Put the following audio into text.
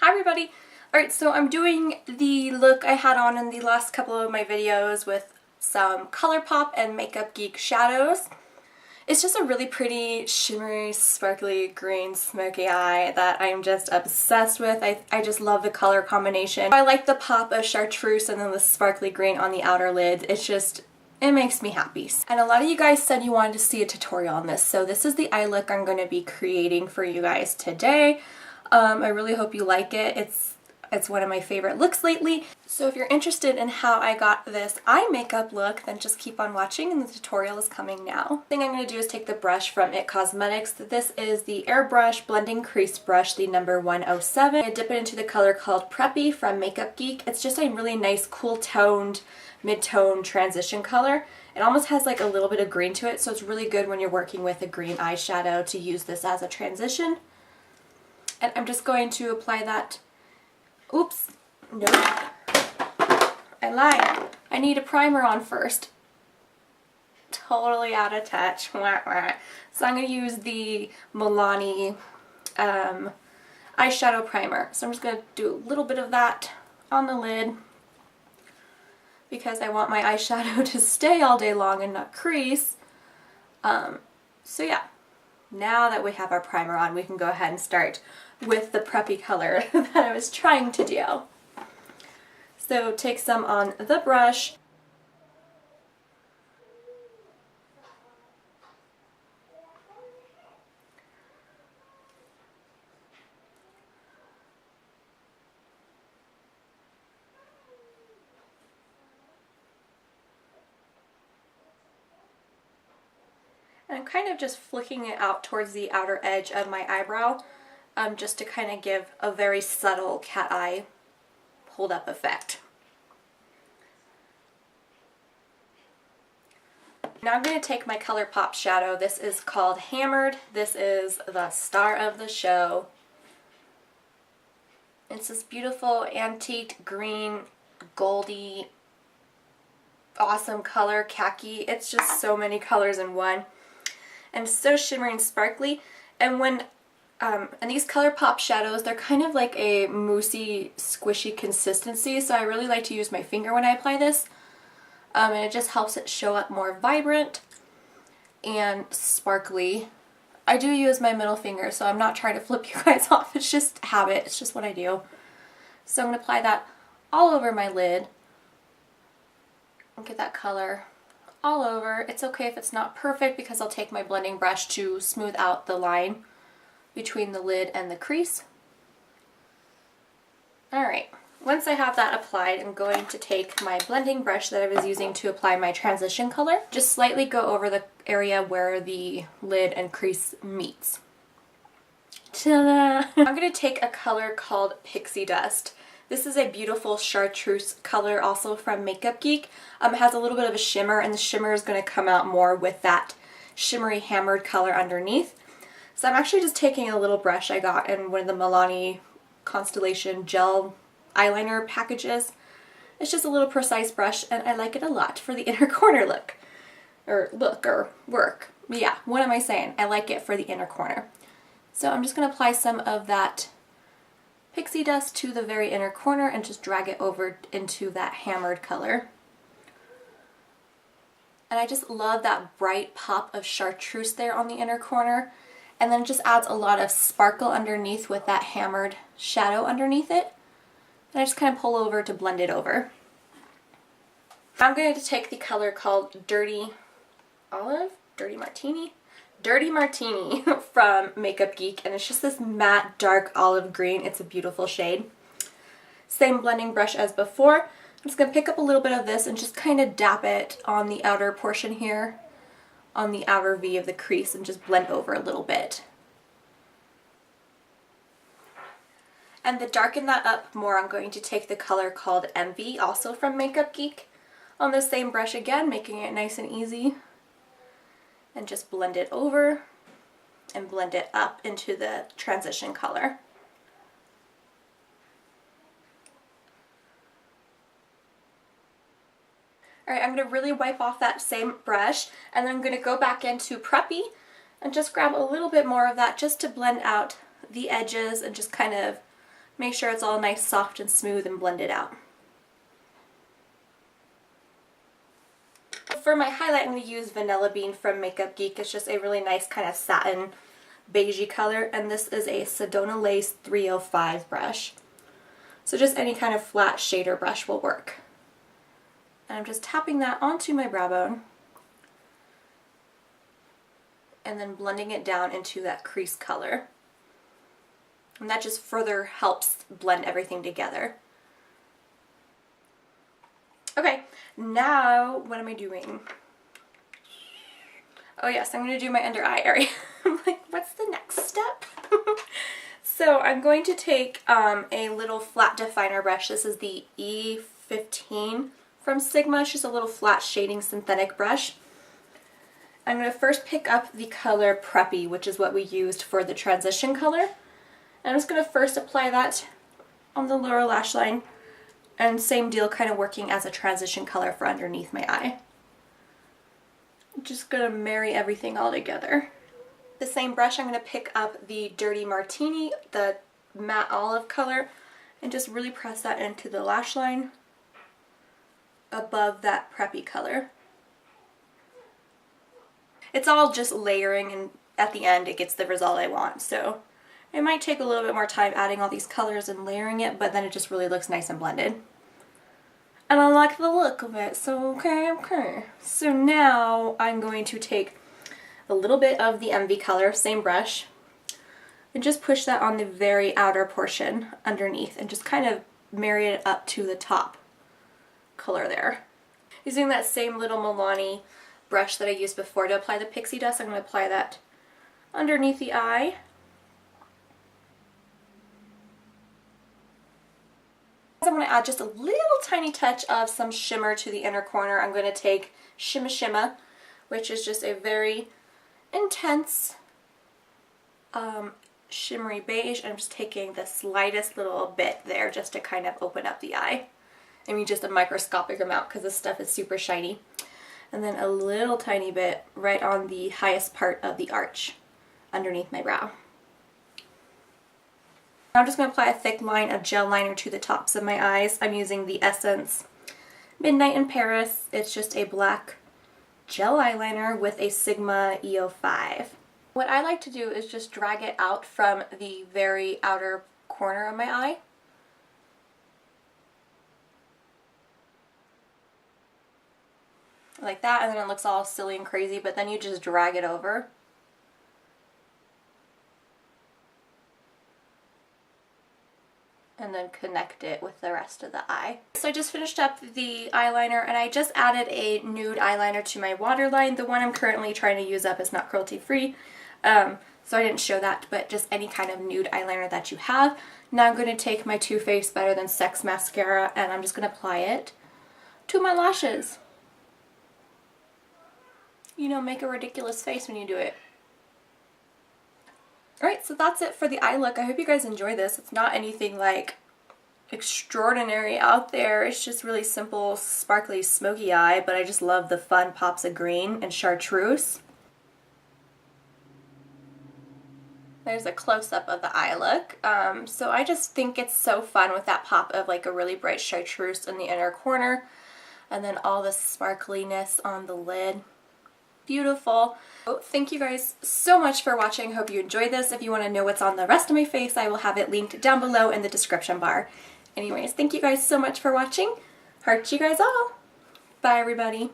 Hi everybody! Alright, so I'm doing the look I had on in the last couple of my videos with some Colourpop and MakeupGeek shadows. It's just a really pretty, shimmery, sparkly green smoky eye that I'm just obsessed with. I just love the color combination. I like the pop of chartreuse and then the sparkly green on the outer lid. It makes me happy. And a lot of you guys said you wanted to see a tutorial on this, so this is the eye look I'm going to be creating for you guys today. I really hope you like it. It's one of my favorite looks lately. So if you're interested in how I got this eye makeup look, then just keep on watching and the tutorial is coming now. The thing I'm going to do is take the brush from It Cosmetics. This is the Airbrush Blending Crease Brush, the number 107. I dip it into the color called Preppy from MakeupGeek. It's just a really nice, cool toned, mid-tone transition color. It almost has like a little bit of green to it, so it's really good when you're working with a green eyeshadow to use this as a transition. And I'm just going to apply that. Oops, no, I lied. I need a primer on first. Totally out of touch. So I'm going to use the Milani eyeshadow primer. So I'm just going to do a little bit of that on the lid because I want my eyeshadow to stay all day long and not crease. So yeah, now that we have our primer on, we can go ahead and start with the preppy color that I was trying to do. So take some on the brush. And I'm kind of just flicking it out towards the outer edge of my eyebrow. Just to kind of give a very subtle cat eye hold up effect. Now I'm going to take my Colourpop shadow. This is called Hammered. This is the star of the show. It's this beautiful antique green, goldy, awesome color, khaki. It's just so many colors in one. And so shimmery and sparkly. And and these Colourpop shadows, they're kind of like a moussey, squishy consistency, so I really like to use my finger when I apply this. And it just helps it show up more vibrant and sparkly. I do use my middle finger, so I'm not trying to flip you guys off. It's just habit. It's just what I do. So I'm going to apply that all over my lid and get that color all over. It's okay if it's not perfect because I'll take my blending brush to smooth out the line between the lid and the crease. Alright, once I have that applied, I'm going to take my blending brush that I was using to apply my transition color, just slightly go over the area where the lid and crease meets. Ta-da! I'm going to take a color called Pixie Dust. This is a beautiful chartreuse color also from MakeupGeek. It has a little bit of a shimmer, and the shimmer is going to come out more with that shimmery hammered color underneath. So I'm actually just taking a little brush I got in one of the Milani Constellation gel eyeliner packages. It's just a little precise brush and I like it a lot for the inner corner look. Or work. Yeah, what am I saying? I like it for the inner corner. So I'm just going to apply some of that pixie dust to the very inner corner and just drag it over into that hammered color. And I just love that bright pop of chartreuse there on the inner corner. And then it just adds a lot of sparkle underneath with that hammered shadow underneath it. And I just kind of pull over to blend it over. I'm going to take the color called Dirty Martini from MakeupGeek, and it's just this matte dark olive green. It's a beautiful shade. Same blending brush as before. I'm just going to pick up a little bit of this and just kind of dap it on the outer portion here, on the outer V of the crease, and just blend over a little bit. And to darken that up more, I'm going to take the color called Envy, also from MakeupGeek, on the same brush again, making it nice and easy. And just blend it over and blend it up into the transition color. Alright, I'm going to really wipe off that same brush, and then I'm going to go back into Preppy and just grab a little bit more of that just to blend out the edges and just kind of Make sure it's all nice, soft, and smooth and blended out. For my highlight, I'm going to use Vanilla Bean from MakeupGeek. It's just a really nice kind of satin beigey color, and this is a Sedona Lace 305 brush. So just any kind of flat shader brush will work. And I'm just tapping that onto my brow bone and then blending it down into that crease color. And that just further helps blend everything together. Okay, now what am I doing? Oh yes, I'm going to do my under eye area. I'm like, what's the next step? So I'm going to take a little flat definer brush. This is the E15 from Sigma. It's just a little flat shading synthetic brush. I'm going to first pick up the color Preppy, which is what we used for the transition color. And I'm just going to first apply that on the lower lash line. And same deal, kind of working as a transition color for underneath my eye. I'm just going to marry everything all together. The same brush, I'm going to pick up the Dirty Martini, the matte olive color, and just really press that into the lash line above that Preppy color. It's all just layering, and at the end it gets the result I want. So it might take a little bit more time adding all these colors and layering it, but then it just really looks nice and blended. And I like the look of it, so okay. So now I'm going to take a little bit of the MV color, same brush, and just push that on the very outer portion underneath and just kind of marry it up to the top color there. Using that same little Milani brush that I used before to apply the pixie dust, I'm going to apply that underneath the eye. I'm going to add just a little tiny touch of some shimmer to the inner corner. I'm going to take Shimma, which is just a very intense shimmery beige, and I'm just taking the slightest little bit there just to kind of open up the eye. I mean just a microscopic amount because this stuff is super shiny. And then a little tiny bit right on the highest part of the arch underneath my brow. Now I'm just going to apply a thick line of gel liner to the tops of my eyes. I'm using the Essence Midnight in Paris. It's just a black gel eyeliner with a Sigma EO5. What I like to do is just drag it out from the very outer corner of my eye. Like that, and then it looks all silly and crazy, but then you just drag it over. And then connect it with the rest of the eye. So I just finished up the eyeliner, and I just added a nude eyeliner to my waterline. The one I'm currently trying to use up is not cruelty free, so I didn't show that, but just any kind of nude eyeliner that you have. Now I'm going to take my Too Faced Better Than Sex mascara, and I'm just going to apply it to my lashes. You know, make a ridiculous face when you do it. Alright, so that's it for the eye look. I hope you guys enjoy this. It's not anything like extraordinary out there. It's just really simple, sparkly, smoky eye, but I just love the fun pops of green and chartreuse. There's a close-up of the eye look. So I just think it's so fun with that pop of like a really bright chartreuse in the inner corner, and then all the sparkliness on the lid. Beautiful. Oh, thank you guys so much for watching. Hope you enjoyed this. If you want to know what's on the rest of my face, I will have it linked down below in the description bar. Anyways, thank you guys so much for watching. Heart you guys all. Bye everybody.